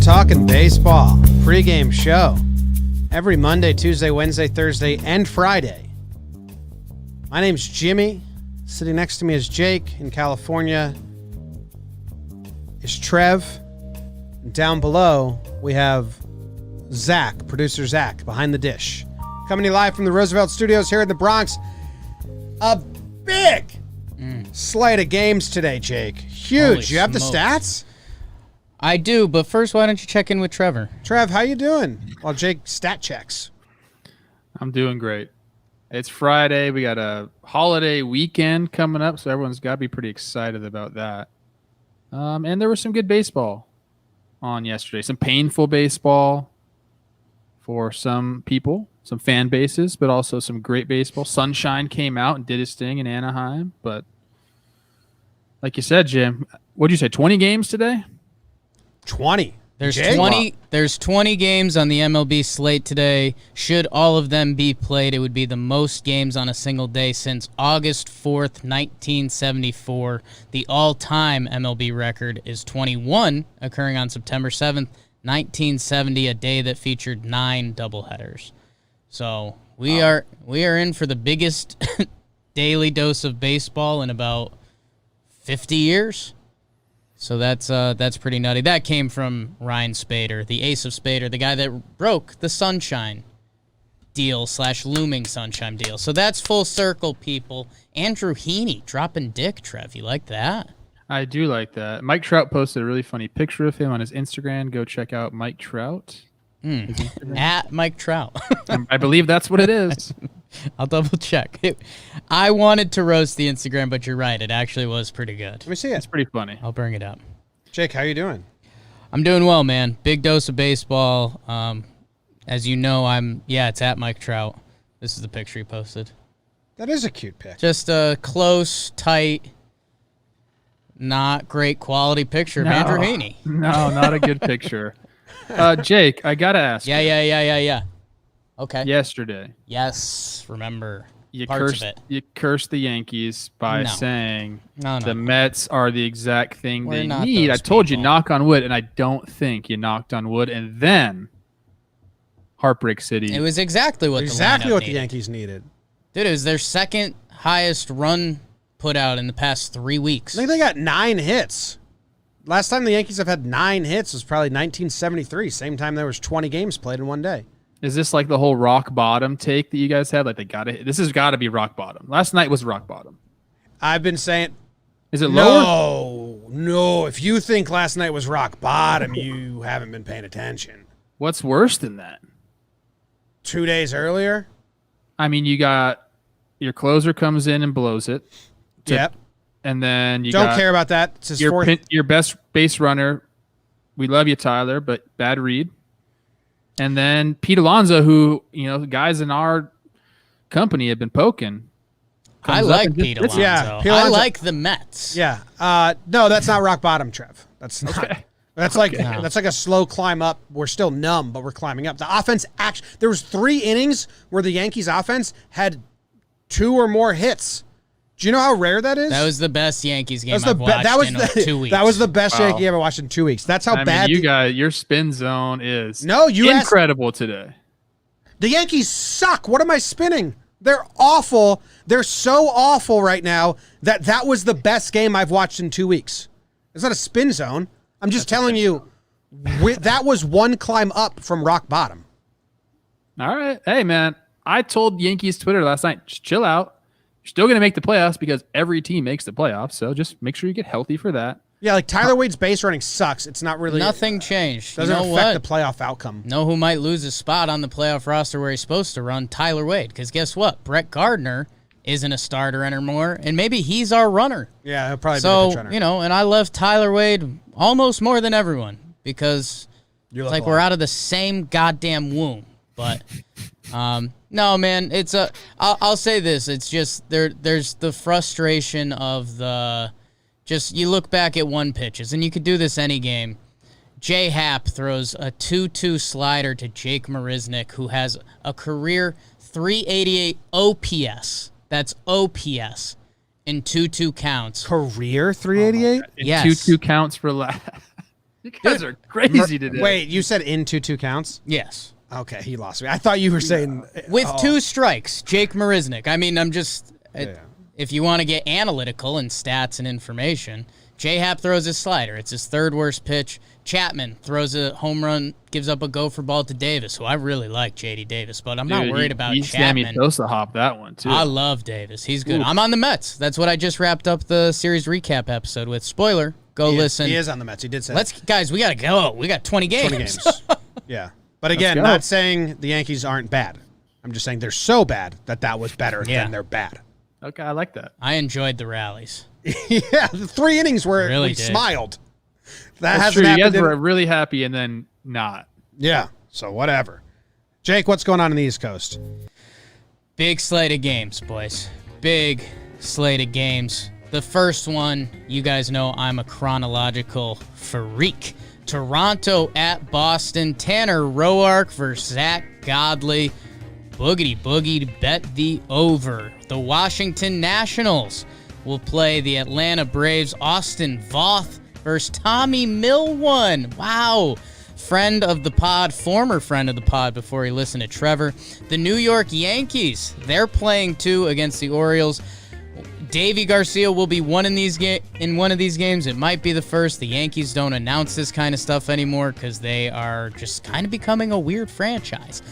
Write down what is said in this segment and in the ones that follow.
Talkin Baseball pregame show every Monday, Tuesday, Wednesday, Thursday, and Friday. My name's Jimmy. Sitting next to me is Jake. In California is Trev. And down below, we have Zach, producer Zach, behind the dish. Coming to you live from the Roosevelt Studios here in the Bronx. A big slate of games today, Jake. Huge. You have the stats? I do, but first, why don't you check in with Trevor? Trev, how you doing? While Jake stat checks. I'm doing great. It's Friday. We got a holiday weekend coming up, so everyone's got to be pretty excited about that. And there was some good baseball on yesterday. Some painful baseball for some people, some fan bases, but also some great baseball. Sunshine came out and did his thing in Anaheim. But like you said, Jim, what did you say, 20 games today? 20. There's 20 games on the MLB slate today. Should all of them be played, it would be the most games on a single day since August 4th, 1974. The all-time MLB record is 21, occurring on September 7th, 1970, a day that featured 9 doubleheaders. So we are in for the biggest daily dose of baseball in about 50 years. So that's pretty nutty. That came from Ryan Spader, the ace of Spader, the guy that broke the Sunshine deal / looming Sunshine deal. So that's full circle, people. Andrew Heaney dropping dick, Trev. You like that? I do like that. Mike Trout posted a really funny picture of him on his Instagram. Go check out Mike Trout. At Mike Trout. I believe that's what it is. I'll double check. I wanted to roast the Instagram, but you're right. It actually was pretty good. Let me see it. It's pretty funny. I'll bring it up. Jake, how you doing? I'm doing well, man. Big dose of baseball. As you know, it's at Mike Trout. This is the picture he posted. That is a cute pic. Just a close, tight, not great quality picture of Andrew Heaney. No, not a good picture. Jake, I got to ask. Yeah. Okay. Yesterday. Yes, remember. You parts of it. You cursed the Yankees by saying No. the Mets are the exact thing We're they not need. I those told you people. knock on wood, and I don't think you knocked on wood. And then Heartbreak City. It was exactly what the needed. Yankees needed. Dude, it was their second highest run put out in the past 3 weeks. I think they got 9 hits. Last time the Yankees have had 9 hits was probably 1973. Same time there was 20 games played in one day. Is this like the whole rock bottom take that you guys had? Like this has got to be rock bottom. Last night was rock bottom. I've been saying. Is it lower? No. If you think last night was rock bottom, you haven't been paying attention. What's worse than that? 2 days earlier? I mean, you got your closer comes in and blows it. Yep. And then you don't care about that. It's his your best base runner. We love you, Tyler, but bad read. And then Pete Alonso, who, guys in our company have been poking. I like Pete Alonso. Yeah, Pete I Alonso. like the Mets. Yeah. No, that's not rock bottom, Trev. That's not. Okay. That's like a slow climb up. We're still numb, but we're climbing up. The offense there was 3 innings where the Yankees offense had 2 or more hits. Do you know how rare that is? That was the best Yankees game I've watched in 2 weeks. That was the best Yankee I ever watched in 2 weeks. That's how bad your spin zone is incredible today. The Yankees suck. What am I spinning? They're awful. They're so awful right now that was the best game I've watched in 2 weeks. It's not a spin zone. I'm just telling you, that was one climb up from rock bottom. All right. Hey, man, I told Yankees Twitter last night, just chill out. You're still going to make the playoffs because every team makes the playoffs. So just make sure you get healthy for that. Yeah, like Tyler Wade's base running sucks. It's not really nothing changed. Doesn't affect the playoff outcome. Know who might lose his spot on the playoff roster where he's supposed to run? Tyler Wade. Because guess what? Brett Gardner isn't a starter anymore, and maybe he's our runner. Yeah, he'll probably be the pitch runner. And I love Tyler Wade almost more than everyone because it's like we're out of the same goddamn womb. But no, man, I'll say this. It's just there's the frustration of you look back at one pitches, and you could do this any game. Jay Happ throws a 2-2 slider to Jake Marisnick, who has a career 388 OPS. That's OPS in 2-2 counts. Career 388? Yes. 2-2 counts for You guys are crazy today. Wait, you said in 2 counts? Yes. Okay, he lost me. I thought you were saying With 2 strikes, Jake Marisnik. I mean, I'm just... Yeah. If you want to get analytical and stats and information, J-Hap throws his slider. It's his 3rd worst pitch. Chapman throws a home run, gives up a gopher ball to Davis, who I really like, J.D. Davis, but I'm not worried about Chapman. Sammy Sosa hopped that one, too. I love Davis. He's good. Ooh. I'm on the Mets. That's what I just wrapped up the series recap episode with. Spoiler, go listen. He is on the Mets. He did say Guys, we got to go. We got 20 games. 20 games. Yeah. But again, not saying the Yankees aren't bad. I'm just saying they're so bad that was better than they're bad. Okay, I like that. I enjoyed the rallies. Yeah, the 3 innings where really we did. Smiled. That's true. You guys were really happy and then not. Yeah, so whatever. Jake, what's going on in the East Coast? Big slate of games, boys. Big slate of games. The first one, you guys know I'm a chronological freak. Toronto at Boston. Tanner Roark versus Zach Godley. Boogity boogie to bet the over. The Washington Nationals will play the Atlanta Braves. Austin Voth versus Tommy Milone. Wow. Friend of the pod, former friend of the pod before he listened to Trevor. The New York Yankees, they're playing 2 against the Orioles. Davy Garcia will be in one of these games. It might be the first. The Yankees don't announce this kind of stuff anymore because they are just kind of becoming a weird franchise.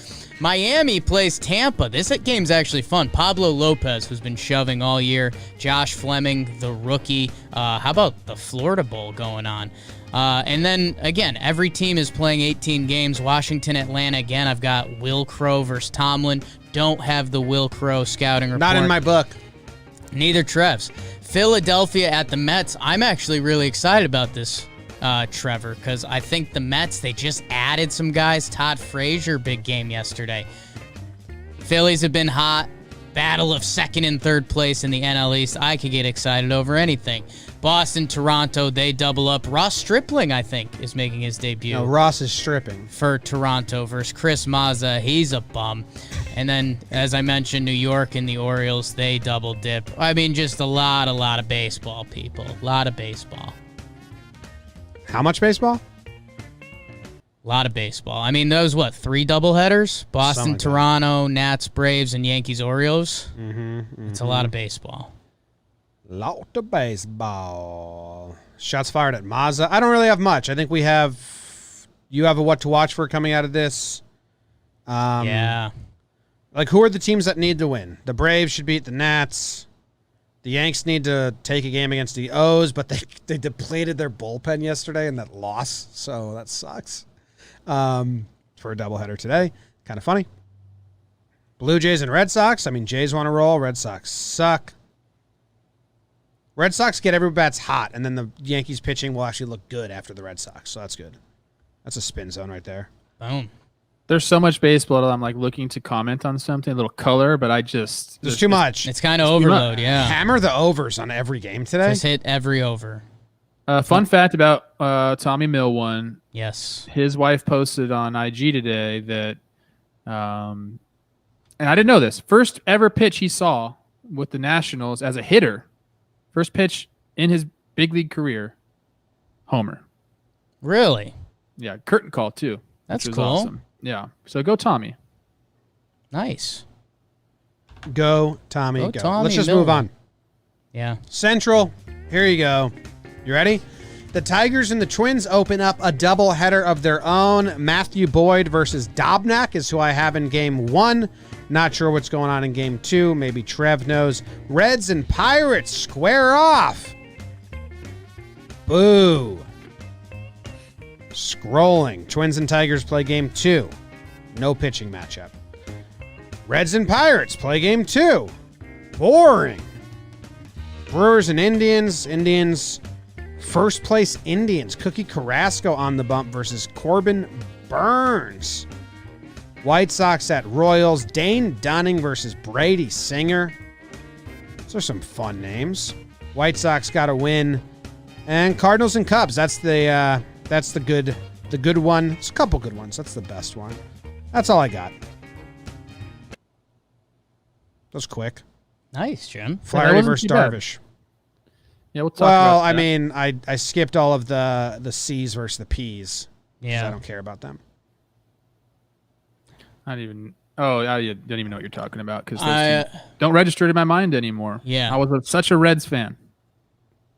Miami plays Tampa. This game's actually fun. Pablo Lopez, who's been shoving all year. Josh Fleming, the rookie. How about the Florida Bowl going on? And then, again, every team is playing 18 games. Washington, Atlanta, again, I've got Will Crow versus Tomlin. Don't have the Will Crow scouting report. Not in my book. Neither Trev's. Philadelphia at the Mets. I'm actually really excited about this, Trevor, because I think the Mets, they just added some guys. Todd Frazier, big game yesterday. Phillies have been hot. Battle of 2nd and 3rd place in the NL East. I could get excited over anything. Boston, Toronto, they double up. Ross Stripling, I think, is making his debut. No, Ross is stripping. For Toronto versus Chris Mazza. He's a bum. And then, as I mentioned, New York and the Orioles, they double dip. I mean, just a lot of baseball, people. A lot of baseball. How much baseball? A lot of baseball. I mean, those, 3 doubleheaders? Boston, like Toronto, Nats, Braves, and Yankees, Orioles. Mm-hmm. It's a lot of baseball. Lot of baseball. Shots fired at Mazza. I don't really have much. I think you have a what to watch for coming out of this. Yeah. Like, who are the teams that need to win? The Braves should beat the Nats. The Yanks need to take a game against the O's, but they depleted their bullpen yesterday in that loss, so that sucks. For a doubleheader today. Kind of funny. Blue Jays and Red Sox. I mean, Jays want to roll. Red Sox suck. Red Sox get every bats hot, and then the Yankees pitching will actually look good after the Red Sox, so that's good. That's a spin zone right there. Boom. There's so much baseball that I'm like looking to comment on something, a little color, but there's too much. It's kind of overload, yeah. Hammer the overs on every game today. Just hit every over. Fun fact about Tommy Milone. Yes. His wife posted on IG today that, and I didn't know this, first ever pitch he saw with the Nationals as a hitter, first pitch in his big league career, homer. Really? Yeah, curtain call too. That's which was cool. Awesome. Yeah, so go Tommy. Nice. Go, Tommy, go. Tommy Let's just Milone. move on. Yeah. Central, here you go. You ready? The Tigers and the Twins open up a doubleheader of their own. Matthew Boyd versus Dobnak is who I have in game 1. Not sure what's going on in game 2. Maybe Trev knows. Reds and Pirates square off. Boo. Scrolling. Twins and Tigers play game 2. No pitching matchup. Reds and Pirates play game 2. Boring. Brewers and Indians. Indians. First place Indians. Cookie Carrasco on the bump versus Corbin Burns. White Sox at Royals. Dane Dunning versus Brady Singer. Those are some fun names. White Sox got a win. And Cardinals and Cubs. That's the good one. It's a couple good ones. That's the best one. That's all I got. That was quick. Nice, Jim. Flaherty wasn't versus too bad. Darvish. Yeah, we'll talk about that. I mean, I skipped all of the C's versus the P's. Yeah. I don't care about them. I don't even know what you're talking about because those teams don't register to my mind anymore. Yeah. I was such a Reds fan.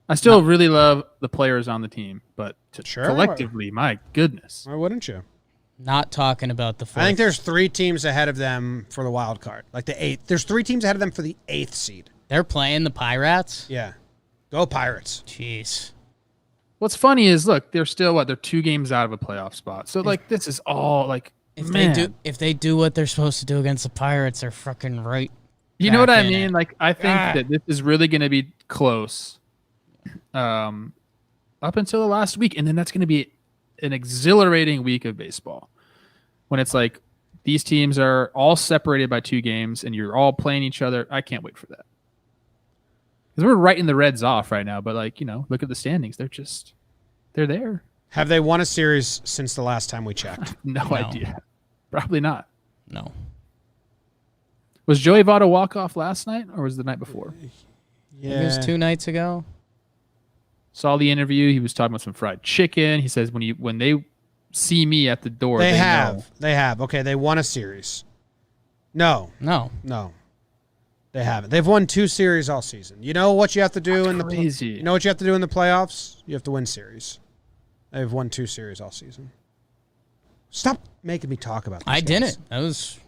I still really love the players on the team, but collectively, my goodness. Why wouldn't you? Not talking about the fourth. I think there's 3 teams ahead of them for the wild card. Like the 8th. There's 3 teams ahead of them for the 8th seed. They're playing the Pirates? Yeah. Go Pirates. Jeez. What's funny is, look, they're still they're 2 games out of a playoff spot. So this is all if they do what they're supposed to do against the Pirates, they're fucking right. You know what I mean? I think that this is really going to be close. Up until the last week, and then that's going to be an exhilarating week of baseball when it's like these teams are all separated by 2 games and you're all playing each other. I can't wait for that because we're writing the Reds off right now, but look at the standings. They're there. Have they won a series since the last time we checked? No idea. Probably not. No. Was Joey Votto walk-off last night or was it the night before? Yeah. It was 2 nights ago. Saw the interview. He was talking about some fried chicken. He says when they see me at the door, they know. They have. Okay, they won a series. No. They haven't. They've won 2 series all season. You know what you have to do you know what you have to do in the playoffs? You have to win series. They've won 2 series all season. Stop making me talk about this. I didn't. That was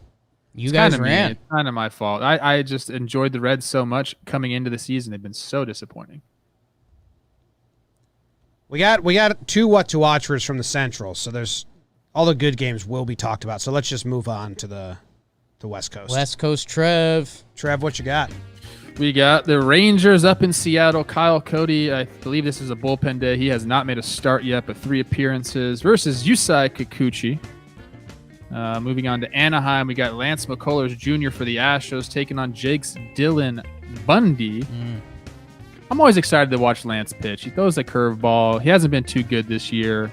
you guys ran. It's kind of my fault. I just enjoyed the Reds so much coming into the season. They've been so disappointing. We got 2 what to watchers from the Central, so there's all the good games will be talked about. So let's just move on to the West Coast. West Coast Trev, what you got? We got the Rangers up in Seattle. Kyle Cody, I believe this is a bullpen day. He has not made a start yet, but 3 appearances versus Yusei Kikuchi. Moving on to Anaheim, we got Lance McCullers Jr. for the Astros taking on Jake's Dylan Bundy. I'm always excited to watch Lance pitch. He throws a curveball. He hasn't been too good this year.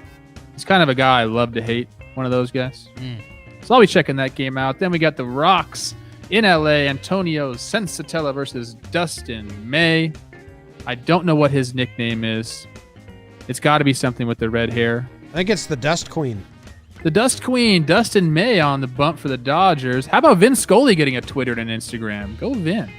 He's kind of a guy I love to hate, one of those guys. So I'll be checking that game out. Then we got the Rocks in LA, Antonio Sensatella versus Dustin May. I don't know what his nickname is. It's got to be something with the red hair. I think it's the Dust Queen. The Dust Queen, Dustin May on the bump for the Dodgers. How about Vin Scully getting a Twitter and an Instagram? Go Vin.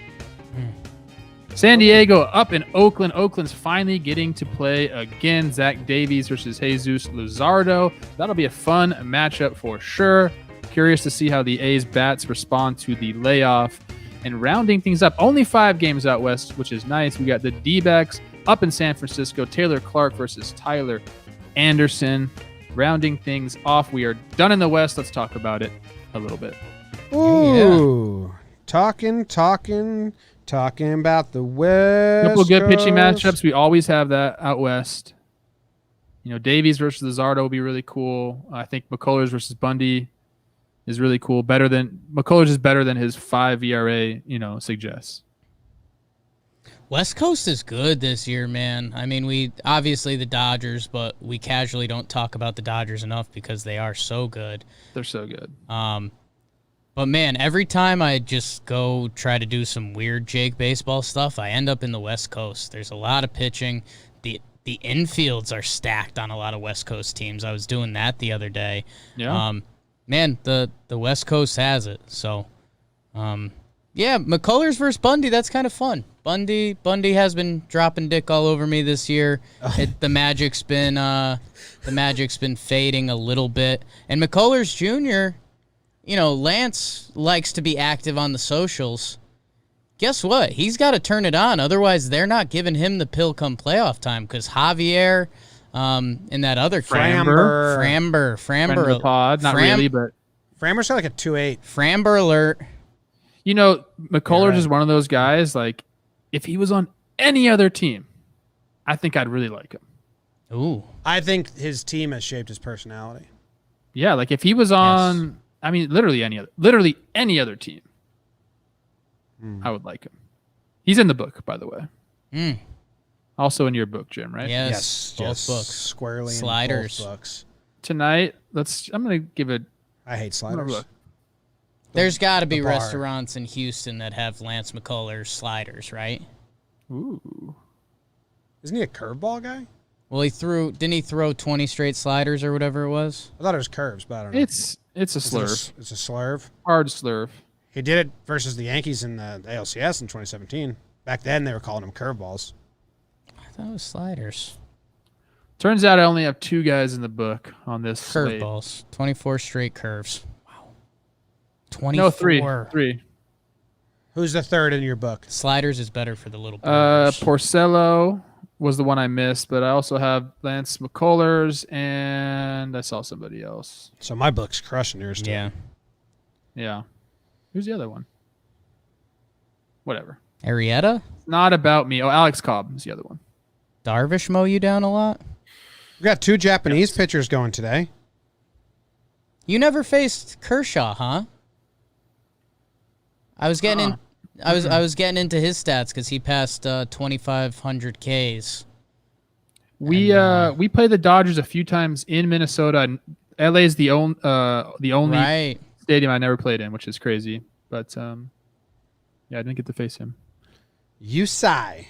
San Diego up in Oakland. Oakland's finally getting to play again. Zach Davies versus Jesus Luzardo. That'll be a fun matchup for sure. Curious to see how the A's bats respond to the layoff. And rounding things up, only 5 games out west, which is nice. We got the D-backs up in San Francisco. Taylor Clark versus Tyler Anderson. Rounding things off, we are done in the West. Let's talk about it a little bit. Ooh, talking about the West. Couple good pitching matchups. We always have that out west. Davies versus Luzardo will be really cool. I think McCullers versus Bundy is really cool. McCullers is better than his 5 ERA, suggests. West Coast is good this year, man. I mean, we obviously the Dodgers, but we casually don't talk about the Dodgers enough because they are so good. They're so good. But man, every time I just go try to do some weird Jake baseball stuff, I end up in the West Coast. There's a lot of pitching. The infields are stacked on a lot of West Coast teams. I was doing that the other day. Yeah. Man, the West Coast has it. So, yeah, McCullers versus Bundy, that's kind of fun. Bundy has been dropping dick all over me this year. The magic's been fading a little bit. And McCullers Jr., Lance likes to be active on the socials. Guess what? He's got to turn it on. Otherwise, they're not giving him the pill come playoff time because Javier and that other Framber pod. Not really, but Framber's got like a 2.8. Framber alert. McCullers is one of those guys, like, if he was on any other team, I think I'd really like him. Ooh. I think his team has shaped his personality. Yeah, like if he was on, I mean, literally any other team, I would like him. He's in the book, by the way. Also in your book, Jim, right? Yes. Both books. Squarely Sliders. in both books. Tonight, I'm going to give it. I hate sliders. There's got to be restaurants in Houston that have Lance McCullers sliders, right? Ooh. Isn't he a curveball guy? Well, didn't he throw 20 straight sliders or whatever it was? I thought it was curves, but I don't know. It's a slurve. It's a slurve. Hard slurve. He did it versus the Yankees in the ALCS in 2017. Back then, they were calling them curveballs. I thought it was sliders. Turns out I only have 2 guys in the book on this slate. Curveballs. 24 straight curves. Wow. 24. No, 3. Who's the third in your book? Sliders is better for the little birds. Porcello was the one I missed, but I also have Lance McCullers, and I saw somebody else. So my book's crushing yours too. Yeah. Who's the other one? Whatever. Arrieta? Not about me. Oh, Alex Cobb is the other one. Darvish mow you down a lot? We got 2 Japanese pitchers going today. You never faced Kershaw, huh? I was getting I was getting into his stats because he passed 2,500 Ks. We play the Dodgers a few times in Minnesota. And LA is the only Right. stadium I never played in, which is crazy. But yeah, I didn't get to face him. You sigh.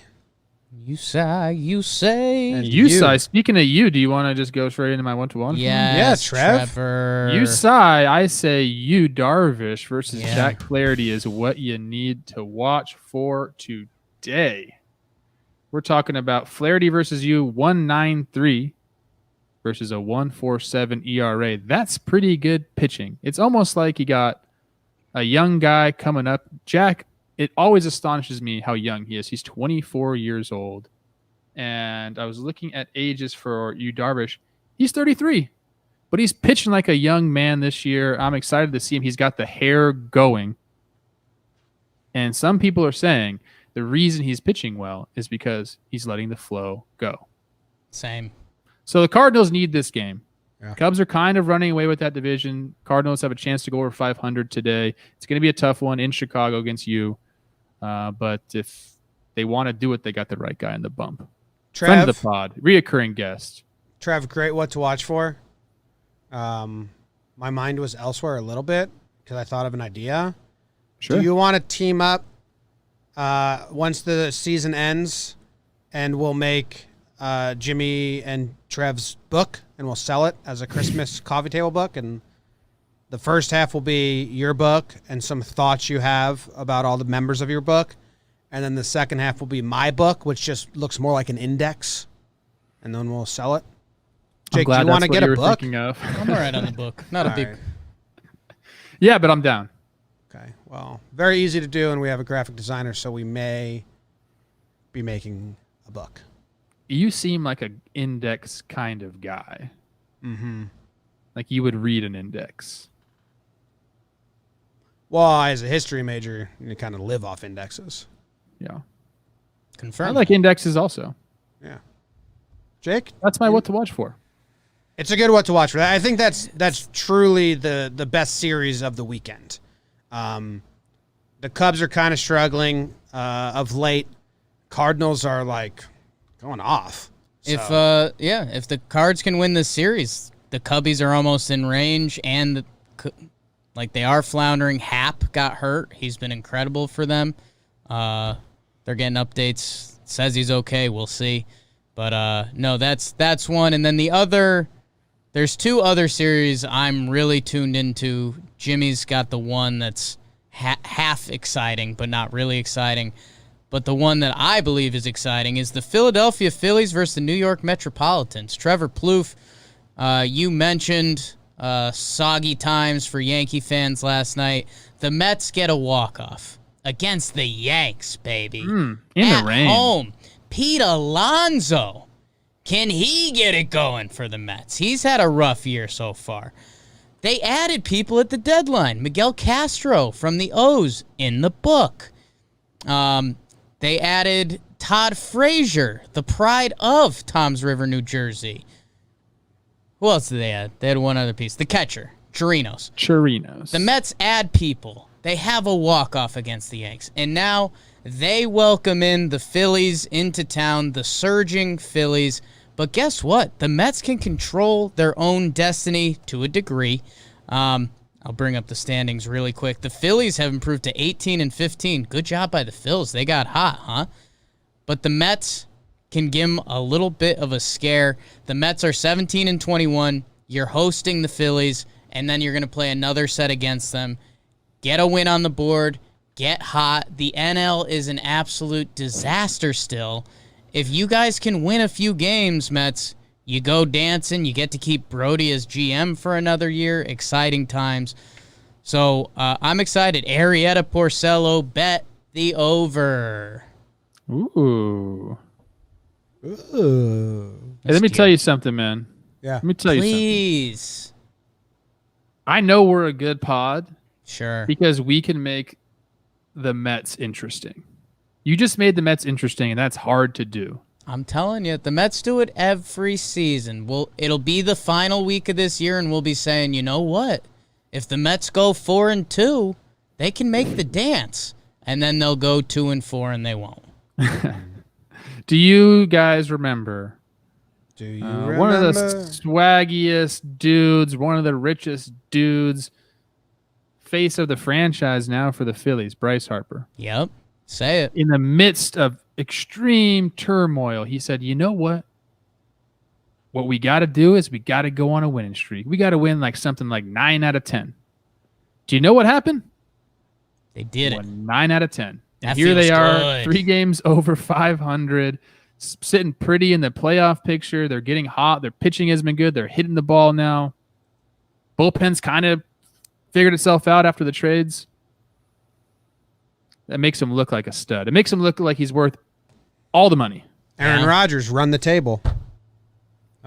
You say. And Usai, speaking of you, do you want to just go straight into my 1-to-1? Yes, Trev. Trevor. Usai, I say you Darvish versus Yeah. Jack Flaherty is what you need to watch for today. We're talking about Flaherty versus you, 1.93 versus a 1.47 ERA. That's pretty good pitching. It's almost like you got a young guy coming up. Jack, it always astonishes me how young he is. He's 24 years old. And I was looking at ages for you, Darvish. He's 33, but he's pitching like a young man this year. I'm excited to see him. He's got the hair going. And some people are saying the reason he's pitching well is because he's letting the flow go. Same. So the Cardinals need this game. Yeah. Cubs are kind of running away with that division. Cardinals have a chance to go over 500 today. It's going to be a tough one in Chicago against you. But if they want to do it, they got the right guy in the bump. Friend of the pod, reoccurring guest. Trev, great what to watch for. My mind was elsewhere a little bit because I thought of an idea. Sure. Do you want to team up once the season ends and we'll make Jimmy and Trev's book and we'll sell it as a Christmas coffee table book? And the first half will be your book and some thoughts you have about all the members of your book. And then the second half will be my book, which just looks more like an index. And then we'll sell it. Jake, do you want to get a book? Thinking of. I'm all right on the book. Not a big. Right. Yeah, but I'm down. Okay. Well, very easy to do, and we have a graphic designer, so we may be making a book. You seem like an index kind of guy. Mm-hmm. Like you would read an index. Well, as a history major, you kind of live off indexes. Yeah. I Confirmed. like indexes also. Yeah. Jake? That's my what to watch for. It's a good what to watch for. I think that's truly the best series of the weekend. The Cubs are kind of struggling of late. Cardinals are like going off. So. If the Cards can win this series, the Cubbies are almost in range, and they are floundering. Happ got hurt. He's been incredible for them. They're getting updates. Says he's okay. We'll see. But no, that's one. And then the other, there's 2 other series I'm really tuned into. Jimmy's got the one that's half exciting, but not really exciting. But the one that I believe is exciting is the Philadelphia Phillies versus the New York Metropolitans. Trevor Plouffe, you mentioned soggy times for Yankee fans last night. The Mets get a walk-off against the Yanks, baby. In the rain. At home. Pete Alonso. Can he get it going for the Mets? He's had a rough year so far. They added people at the deadline. Miguel Castro from the O's in the book. They added Todd Frazier, the pride of Toms River, New Jersey. Who else did they add? They had one other piece. The catcher, Chirinos. The Mets add people. They have a walk-off against the Yanks. And now they welcome in the Phillies into town, the surging Phillies. But guess what? The Mets can control their own destiny to a degree. I'll bring up the standings really quick. The Phillies have improved to 18 and 15. Good job by the Phils. They got hot, huh? But the Mets can give them a little bit of a scare. The Mets are 17-21. You're hosting the Phillies, and then you're going to play another set against them. Get a win on the board. Get hot. The NL is an absolute disaster still. If you guys can win a few games, Mets, you go dancing. You get to keep Brody as GM for another year. Exciting times. So I'm excited. Arrieta Porcello, bet the over. Ooh. Ooh. Hey, let me tell you something, man. Yeah. Let me tell you something. Please. I know we're a good pod Sure. because we can make the Mets interesting. You just made the Mets interesting, and that's hard to do. I'm telling you, the Mets do it every season. It'll be the final week of this year, and we'll be saying, you know what? If the Mets go 4-2, they can make the dance, and then they'll go 2-4, and they won't. Do you guys remember? Do you One of the swaggiest dudes, one of the richest dudes, face of the franchise now for the Phillies, Bryce Harper. Yep. Say it. In the midst of extreme turmoil, he said, you know what? What we got to do is we got to go on a winning streak. We got to win like something like 9 out of 10. Do you know what happened? They did it. 9 out of 10. That And here they feels are, good. 3 games over 500, sitting pretty in the playoff picture. They're getting hot. Their pitching has been good. They're hitting the ball now. Bullpen's kind of figured itself out after the trades. That makes him look like a stud. It makes him look like he's worth all the money. Aaron Rodgers run the table.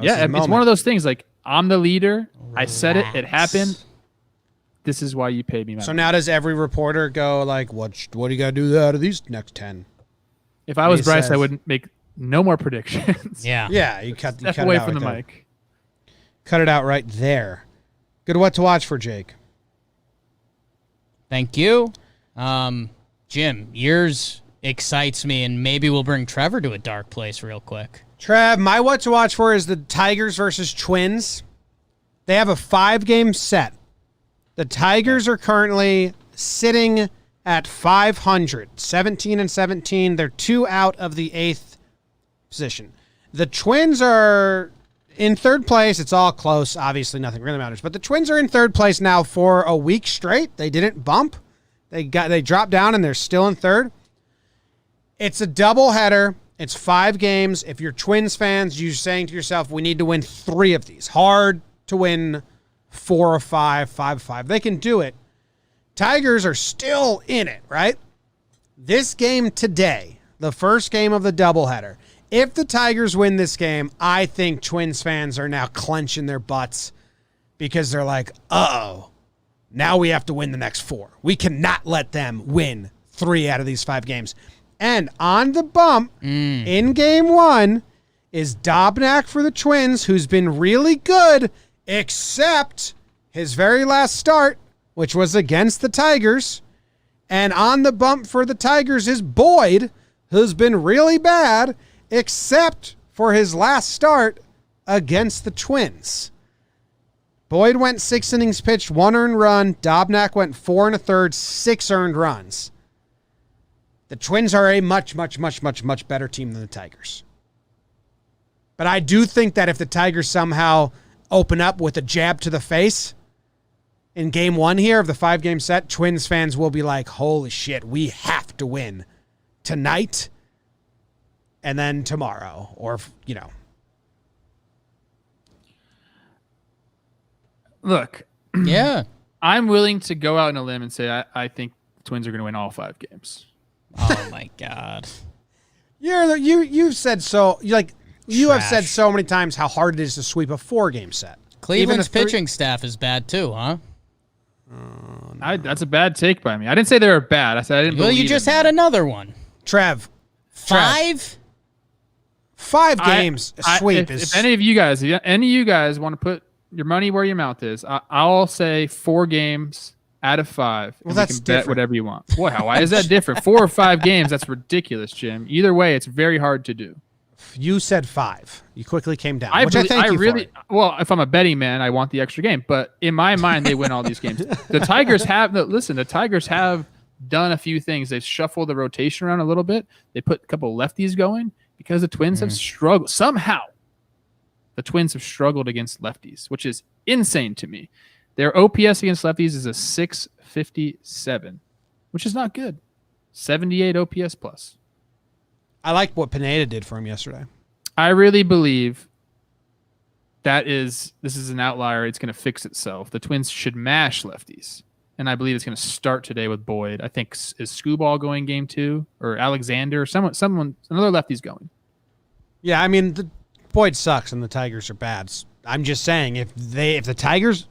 Yeah, it's one of those things like, I'm the leader. I said it. It happened. This is why you paid me money. So now does every reporter go like, what do you got to do out of these next 10? If I was He Bryce, says- I would make no more predictions. Yeah. Yeah, you cut Step it away out from right the there. mic. Cut it out right there. Good what to watch for, Jake. Thank you. Jim, yours excites me, and maybe we'll bring Trevor to a dark place real quick. Trev, my what to watch for is the Tigers versus Twins. They have a 5-game set. The Tigers are currently sitting at 500, 17-17. They're 2 out of the 8th position. The Twins are in 3rd place. It's all close. Obviously, nothing really matters. But the Twins are in 3rd place now for a week straight. They didn't bump. They dropped down, and they're still in 3rd. It's a doubleheader. It's 5 games. If you're Twins fans, you're saying to yourself, we need to win 3 of these. Hard to win 4 or 5, 5 or 5. They can do it. Tigers are still in it, right? This game today, the first game of the doubleheader, if the Tigers win this game, I think Twins fans are now clenching their butts because they're like, uh-oh, now we have to win the next 4. We cannot let them win 3 out of these 5 games. And on the bump in game 1 is Dobnak for the Twins, who's been really good, except his very last start, which was against the Tigers. And on the bump for the Tigers is Boyd, who's been really bad, except for his last start against the Twins. Boyd went 6 innings pitched, 1 earned run. Dobnak went 4 1/3, 6 earned runs. The Twins are a much, much, much, much, much better team than the Tigers. But I do think that if the Tigers somehow open up with a jab to the face in game 1 here of the 5-game set, Twins fans will be like, holy shit, we have to win tonight and then tomorrow, or, you know. Look, Yeah. I'm willing to go out on a limb and say I think the Twins are going to win all 5 games. Oh, my God. You've said so, you have said Trash. so many times how hard it is to sweep a 4-game set. Cleveland's Even a pitching staff is bad, too, huh? That's a bad take by me. I didn't say they were bad. I said I didn't Well, believe you just in had them. another one. Trev, 5? 5 games sweep If any of you guys want to put your money where your mouth is, I'll say 4 games out of 5. Well, and that's you can bet different. whatever you want. Why is that different? 4 or 5 games? That's ridiculous, Jim. Either way, it's very hard to do. You said 5. You quickly came down, which I thank you for. Well, if I'm a betting man, I want the extra game. But in my mind, they win all these games. The Tigers have done a few things. They've shuffled the rotation around a little bit. They put a couple lefties going. because the Twins have struggled. Somehow, the Twins have struggled against lefties, which is insane to me. Their OPS against lefties is a 657, which is not good. 78 OPS plus. I like what Pineda did for him yesterday. I really believe this is an outlier. It's going to fix itself. The Twins should mash lefties. And I believe it's going to start today with Boyd. I think is Skubal going game 2 or Alexander or someone another lefty's going. Yeah, I mean Boyd sucks and the Tigers are bad. I'm just saying if the Tigers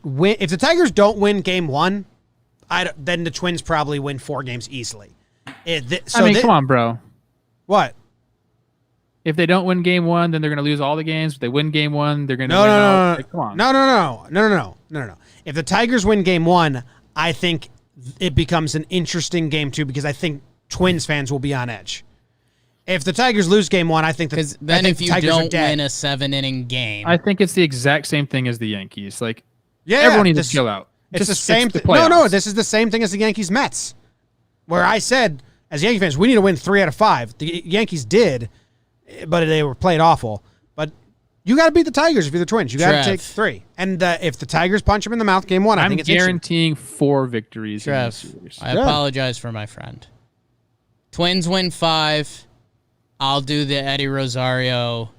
don't win game 1, then the Twins probably win 4 games easily. Come on, bro. What? If they don't win game 1, then they're going to lose all the games. If they win game 1, they're going to No. Come on. No. If the Tigers win game 1, I think it becomes an interesting game 2 because I think Twins fans will be on edge. If the Tigers lose game 1, I think if you don't win a 7-inning game, I think it's the exact same thing as the Yankees. Like, yeah, everyone needs to chill out. It's the same thing. No, this is the same thing as the Yankees Mets, where I said as Yankee fans we need to win 3 out of 5. The Yankees did, but they were played awful. But you got to beat the Tigers if you're the Twins. You got to take 3. And if the Tigers punch them in the mouth game 1, I think it's guaranteeing 4 victories. Trev, I apologize for my friend. Twins win 5. I'll do the Eddie Rosario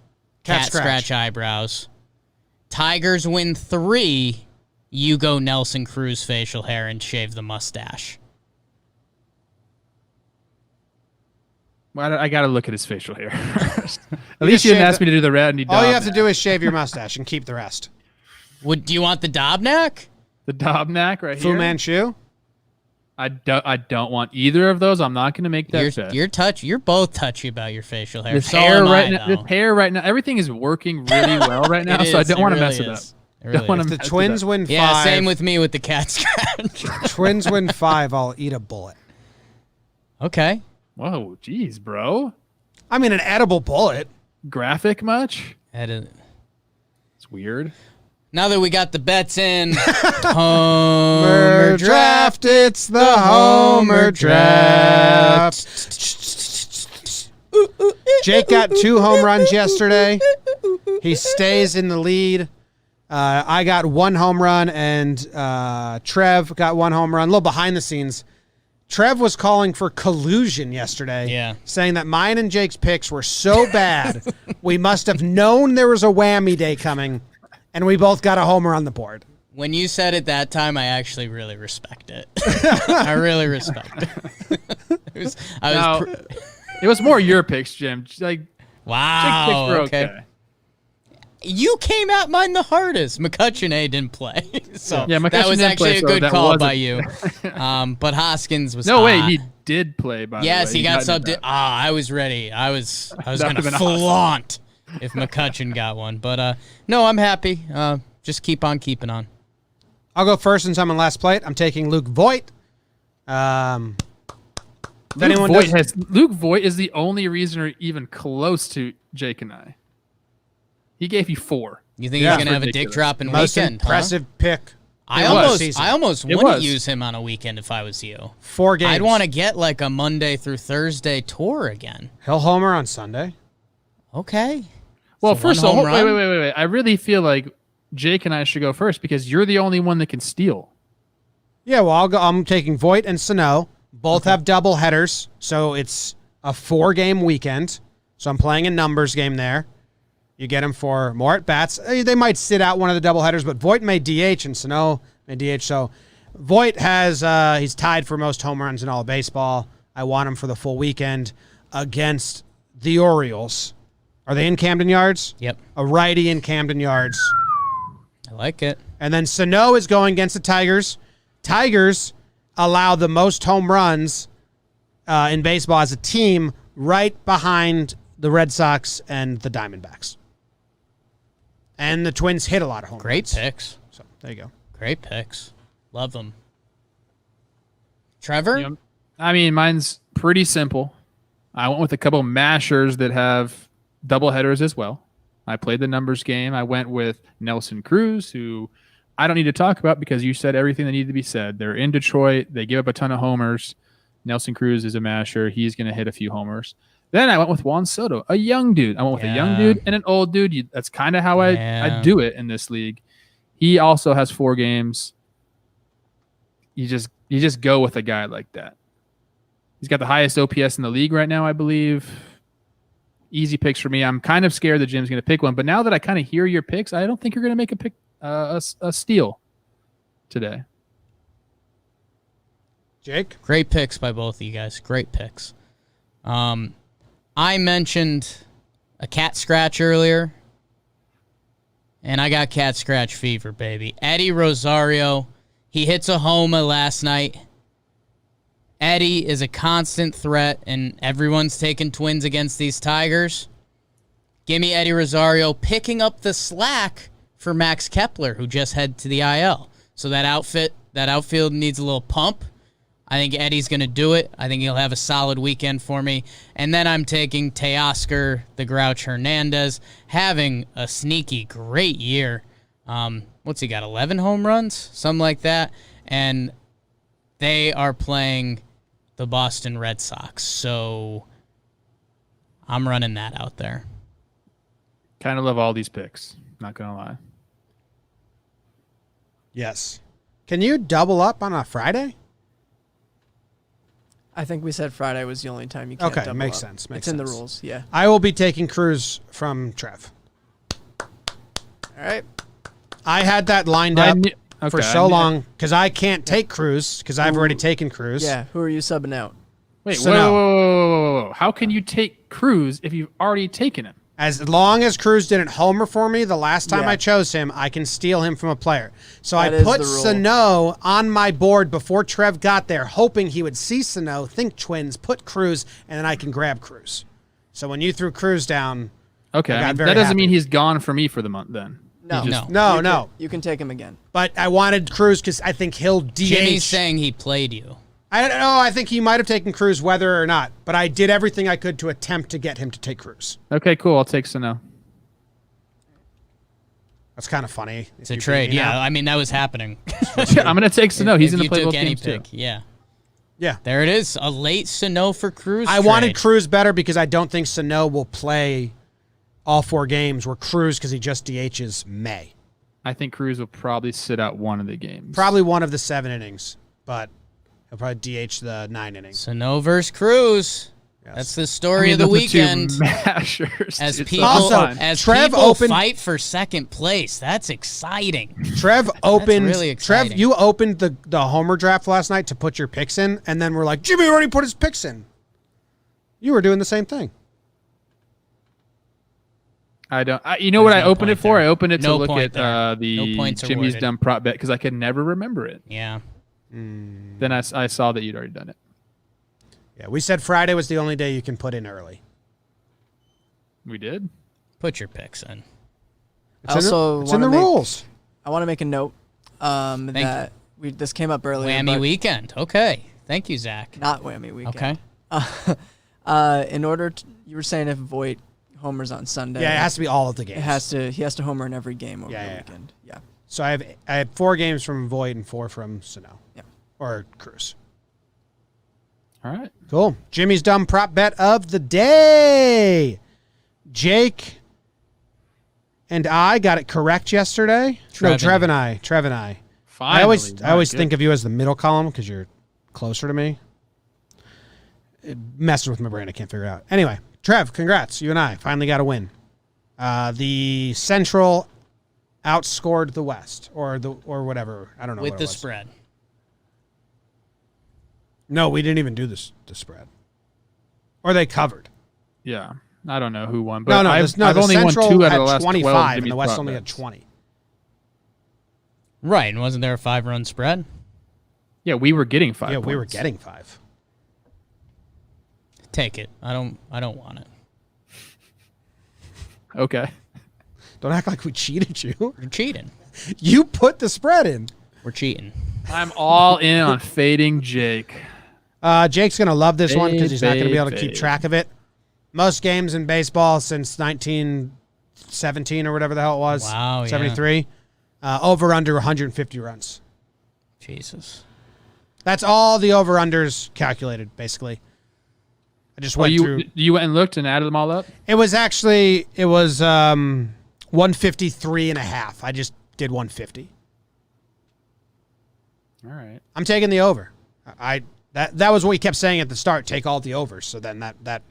cat scratch eyebrows. Tigers win 3. You go Nelson Cruz facial hair and shave the mustache. Well, I got to look at his facial hair first. At least you didn't ask me to do the red. All you have to do is shave your mustache and keep the rest. Do you want the Dobnak? The Dobnak right Fu here? Manchu? I don't want either of those. I'm not going to make that bet. You're both touchy about your facial hair. This hair right now, everything is working really well right now, so I don't want to mess it up. If the Twins win 5... Yeah, same with me with the cat scratch. Twins win 5, I'll eat a bullet. Okay. Whoa, geez, bro. I mean, an edible bullet. Graphic much? It's weird. Now that we got the bets in, Homer draft, it's the Homer draft. Jake got 2 home runs yesterday. He stays in the lead. I got 1 home run, and Trev got 1 home run. A little behind the scenes. Trev was calling for collusion yesterday, saying that mine and Jake's picks were so bad, we must have known there was a whammy day coming, and we both got a homer on the board. When you said it that time, I actually really respect it. I really respect it. It was more your picks, Jim. Like, wow. Jake's picks were okay. You came at mine the hardest. McCutcheon didn't play. So that was actually a good call by you. But Hoskins was he did play, by the way. Yes, he got subbed. I was ready. I was going to flaunt if McCutcheon got one. But no, I'm happy. Just keep on keeping on. I'll go first since I'm in last plate. I'm taking Luke Voit. Luke Voit is the only reason we're even close to Jake and I. He gave you 4. You think he's going to have a dick drop in Most weekend? Impressive pick. I almost wouldn't use him on a weekend if I was you. 4 games. I'd want to get like a Monday through Thursday tour again. He'll homer on Sunday. Okay. Well, first of all, wait. I really feel like Jake and I should go first because you're the only one that can steal. Yeah, well, I'm taking Voit and Sano. Both have double headers, so it's a 4-game weekend. So I'm playing a numbers game there. You get him for more at-bats. They might sit out one of the doubleheaders, but Voit may DH and Sano may DH. So Voit he's tied for most home runs in all of baseball. I want him for the full weekend against the Orioles. Are they in Camden Yards? Yep. A righty in Camden Yards. I like it. And then Sano is going against the Tigers. Tigers allow the most home runs in baseball as a team right behind the Red Sox and the Diamondbacks. And the Twins hit a lot of home runs. Great picks. So there you go. Great picks. Love them. Trevor? You know, I mean, mine's pretty simple. I went with a couple mashers that have double headers as well. I played the numbers game. I went with Nelson Cruz, who I don't need to talk about because you said everything that needed to be said. They're in Detroit. They give up a ton of homers. Nelson Cruz is a masher. He's going to hit a few homers. Then I went with Juan Soto, a young dude. I went with a young dude and an old dude. That's kind of how I do it in this league. He also has 4 games. You just go with a guy like that. He's got the highest OPS in the league right now, I believe. Easy picks for me. I'm kind of scared that Jim's going to pick one, but now that I kind of hear your picks, I don't think you're going to make a pick a steal today. Jake? Great picks by both of you guys. Great picks. I mentioned a cat scratch earlier, and I got cat scratch fever, baby. Eddie Rosario, he hits a homer last night. Eddie is a constant threat, and everyone's taking Twins against these Tigers. Give me Eddie Rosario picking up the slack for Max Kepler, who just headed to the IL. So that outfield needs a little pump. I think Eddie's going to do it. I think he'll have a solid weekend for me. And then I'm taking Teoscar, the Grouch Hernandez, having a sneaky great year. What's he got, 11 home runs? Something like that. And they are playing the Boston Red Sox. So I'm running that out there. Kind of love all these picks. Not going to lie. Yes. Can you double up on a Friday? I think we said Friday was the only time you can't double makes up. sense. It's in the rules, yeah. I will be taking Cruz from Trev. All right. I had that lined up for so long because I can't take Cruz because I've already taken Cruz. Yeah, who are you subbing out? Wait, So whoa. How can you take Cruz if you've already taken him? As long as Cruz didn't homer for me the last time Yeah. I chose him, I can steal him from a player. So That I is put the rule. Sano on my board before Trev got there, hoping he would see Sano, think Twins, put Cruz, and then I can grab Cruz. So when you threw Cruz down, Okay, I got that very doesn't happy. mean he's gone for me for the month then. No. No. You can take him again. But I wanted Cruz because I think he'll DH. Jimmy's saying he played you. I don't know. I think he might have taken Cruz whether or not, but I did everything I could to attempt to get him to take Cruz. Okay, cool. I'll take Sano. That's kind of funny. It's a trade. Yeah, I mean, that was happening. I'm going to take Sano. He's If going to you play took both any games pick. too. Yeah. Yeah. There it is. A late Sano for Cruz. I trade. wanted Cruz better because I don't think Sano will play all 4 games, where Cruz, because he just DHs, may. I think Cruz will probably sit out one of the games. Probably one of the 7 innings, but he'll probably DH the 9 innings. Sano versus Cruz. Yes. That's the story of the those are two weekend. mashers, As dude. people, Also, as Trev people opened- fight for second place. That's exciting. Trev opened. really Trev, exciting. you opened the Homer draft last night to put your picks in, and then we're like, Jimmy already put his picks in. You were doing the same thing. I don't. You know what There's I no opened it point for? there. I opened it to No look point at there. the No points Jimmy's awarded. dumb prop bet because I could never remember it. Yeah. Then I saw that you'd already done it. Yeah, we said Friday was the only day you can put in early. We did. Put your picks in. It's Also, in the rules. I want to make a note that this came up earlier. Whammy but weekend. Okay. Thank you, Zach. Not whammy weekend. Okay. In order to, you were saying if Voight homers on Sunday. Yeah, it has to be all of the games. He has to homer in every game over the Yeah. weekend. Yeah. So I have 4 games from Void and 4 from Sano. Yeah. Or Cruz. All right. Cool. Jimmy's dumb prop bet of the day. Jake and I got it correct yesterday. No, Trev and I. Finally. I always Good. think of you as the middle column because you're closer to me. It messes with my brain. I can't figure it out. Anyway, Trev, congrats. You and I finally got a win. The Central outscored the West or whatever. I don't know. With what the it was. spread. No, we didn't even do the spread. Or they covered. Yeah. I don't know who won, but I've the only won Central 2 out had of the last 25 12 and Jimmy's the West prop only had bets. 20. Right. And wasn't there a 5-run spread? Yeah, we were getting 5 Yeah, we were points. getting 5. Take it. I don't want it. Okay. Don't act like we cheated you. You're cheating. You put the spread in. We're cheating. I'm all in on fading Jake. Jake's going to love this one because he's not going to be able to keep fade. track of it. Most games in baseball since 1917 or whatever the hell it was. Wow, yeah. 73. Over under 150 runs. Jesus. That's all the over-unders calculated, basically. I just went through. You went and looked and added them all up? It was 153.5. I just did 150. All right. I'm taking the over. That was what we kept saying at the start. Take all the overs. So then that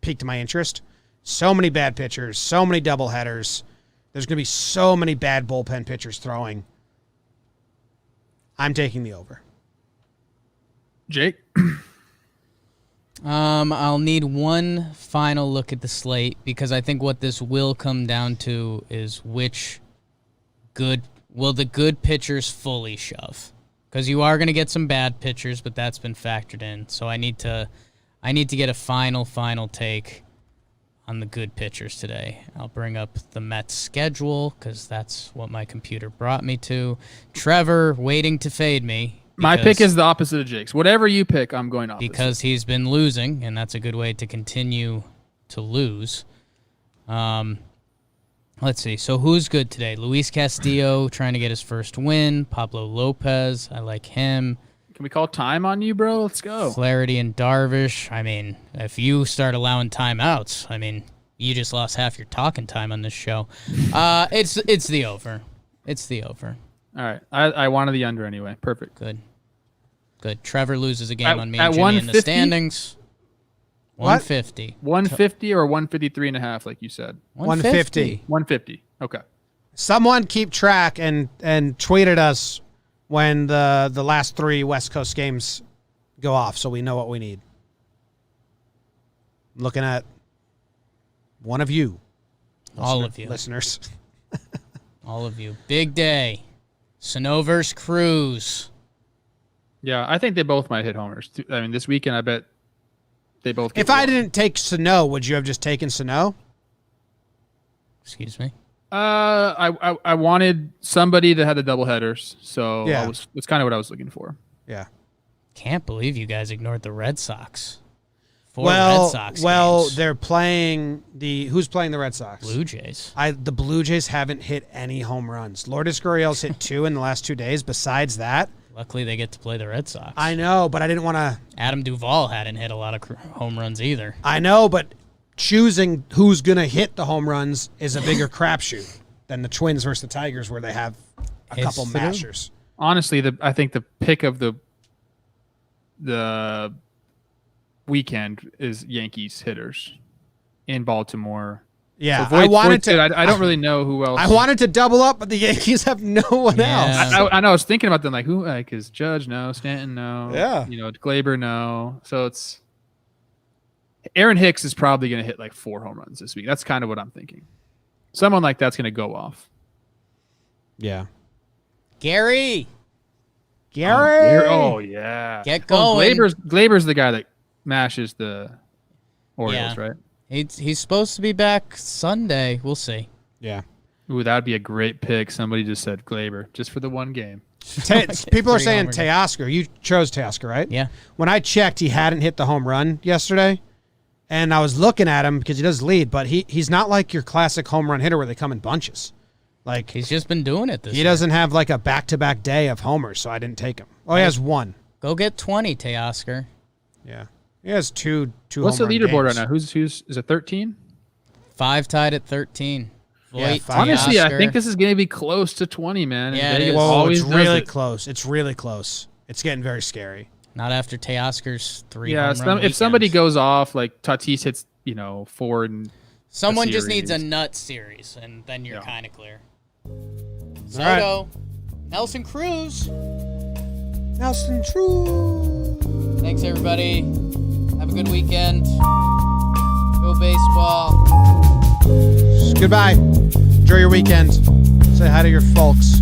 piqued my interest. So many bad pitchers. So many doubleheaders. There's going to be so many bad bullpen pitchers throwing. I'm taking the over. Jake? I'll need one final look at the slate because I think what this will come down to is will the good pitchers fully shove? Because you are going to get some bad pitchers, but that's been factored in. So I need to get a final take on the good pitchers today. I'll bring up the Mets schedule because that's what my computer brought me to. Trevor waiting to fade me. My pick is the opposite of Jake's. Whatever you pick, I'm going opposite. Because he's been losing, and that's a good way to continue to lose. Let's see. So who's good today? Luis Castillo trying to get his first win. Pablo Lopez, I like him. Can we call time on you, bro? Let's go. Flaherty and Darvish. I mean, if you start allowing timeouts, I mean, you just lost half your talking time on this show. It's the over. It's the over. All right. I wanted the under anyway. Perfect. Good. Trevor loses a game on me at and Jimmy in the 150? standings. 150. 150 or 153.5, like you said? 150. 150. Okay. Someone keep track and tweet at us when the last 3 West Coast games go off so we know what we need. I'm looking at one of you. All of you. Listeners. All of you. Big day. Sano versus Cruz. Yeah, I think they both might hit homers. I mean, this weekend, I bet they both get If I one. didn't take Sano, would you have just taken Sano? Excuse me? I wanted somebody that had the double headers, so Yeah. that's kind of what I was looking for. Yeah. Can't believe you guys ignored the Red Sox. 4 Red Sox games. They're playing who's playing the Red Sox? Blue Jays. The Blue Jays haven't hit any home runs. Lourdes Gurriel's hit 2 in the last 2 days. Besides that, Luckily, they get to play the Red Sox. I know, but I didn't want to. Adam Duvall hadn't hit a lot of home runs either. I know, but choosing who's going to hit the home runs is a bigger crapshoot than the Twins versus the Tigers, where they have a couple mashers. Honestly, I think the pick of the weekend is Yankees hitters in Baltimore. Yeah, So I don't really know who else. I wanted to double up, but the Yankees have no one else. I know. I was thinking about them, like who? Like is Judge? No. Stanton? No. Yeah. Glaber? No. So it's Aaron Hicks is probably going to hit like 4 home runs this week. That's kind of what I'm thinking. Someone like that's going to go off. Yeah. Gary. Oh yeah. Get going. Glaber's the guy that mashes the Orioles, right? He's supposed to be back Sunday. We'll see. Yeah. Ooh, that would be a great pick. Somebody just said Glaber just for the one game. People are saying Teoscar. You chose Teoscar, right? Yeah. When I checked, he hadn't hit the home run yesterday, and I was looking at him because he does lead, but he's not like your classic home run hitter where they come in bunches. Like He's just been doing it this year. He doesn't have like a back-to-back day of homers, so I didn't take him. Oh, he has 1. Go get 20, Teoscar. Yeah. He has two What's the home run leaderboard games. right now? Who's is it 13? 5 tied at 13. Yeah, Voit, 5. Honestly, I Teoscar. think this is going to be close to 20, man. Yeah, And it Vegas is. Whoa, always it's does really it. close. It's really close. It's getting very scary. Not after Teoscar's 3 Yeah, home run if somebody weekends. goes off, like Tatis hits, 4 and Someone just series. needs a nut series, and then you're kind of clear. All Soto, Nelson Cruz. Nelson True. Thanks, everybody. Have a good weekend. Go baseball. Goodbye. Enjoy your weekend. Say hi to your folks.